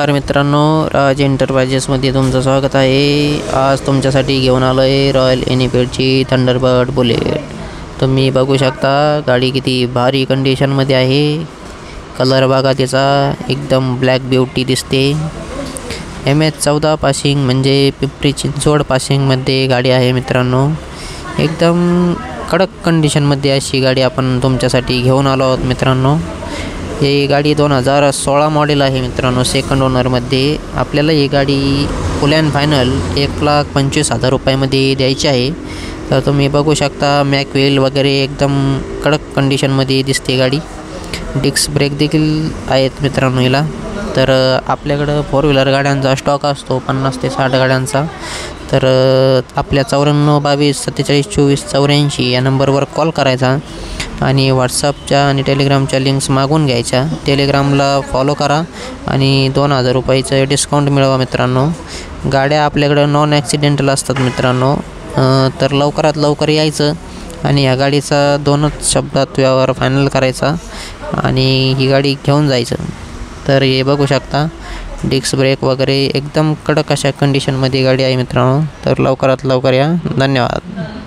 मित्रांनो, राज एंटरप्राइजेसमध्ये तुमचं स्वागत आहे। आज तुमच्यासाठी घेऊन आलो आहे रॉयल एनफील्डची थंडरबर्ड बुलेट। तुम्ही बघू शकता गाडी किती भारी कंडिशनमध्ये आहे। कलर बघा त्याचा, एकदम ब्लॅक ब्युटी दिसते। MS14 पासिंग म्हणजे पिंपरी चिंचवड पासिंगमध्ये गाडी आहे मित्रांनो। एकदम कडक कंडिशनमध्ये अशी गाडी आपण तुमच्यासाठी घेऊन आलो आहोत मित्रांनो। ही गाडी 2016 मॉडेल आहे मित्रांनो, सेकंड ओनरमध्ये। आपल्याला ही गाडी फुल अँड फायनल 1,25,000 रुपयामध्ये द्यायची आहे। तर तुम्ही बघू शकता मॅक व्हील वगैरे एकदम कडक कंडिशनमध्ये दिसते गाडी। डिस्क ब्रेक देखील आहेत मित्रांनो हिला। तर आपल्याकडं 4 व्हीलर गाड्यांचा स्टॉक असतो 50 ते 60 गाड्यांचा। तर आपल्या 94 22 47 24 84 या नंबरवर कॉल करायचा आणि व्हॉट्सअपच्या आणि टेलिग्रामच्या लिंक्स मागून घ्यायच्या। टेलिग्रामला फॉलो करा आणि 2000 रुपयाचं डिस्काउंट मिळवा मित्रांनो। गाड्या आपल्याकडं नॉन ॲक्सिडेंटल असतात मित्रांनो। तर लवकरात लवकर यायचं आणि या गाडीचा 2च शब्दात व्यवहार फायनल करायचा आणि ही गाडी घेऊन जायचं। तर हे बघू शकता डिस्क ब्रेक वगैरे एकदम कडक अशा कंडिशनमध्ये गाडी आहे मित्रांनो। तर लवकरात लवकर या। धन्यवाद।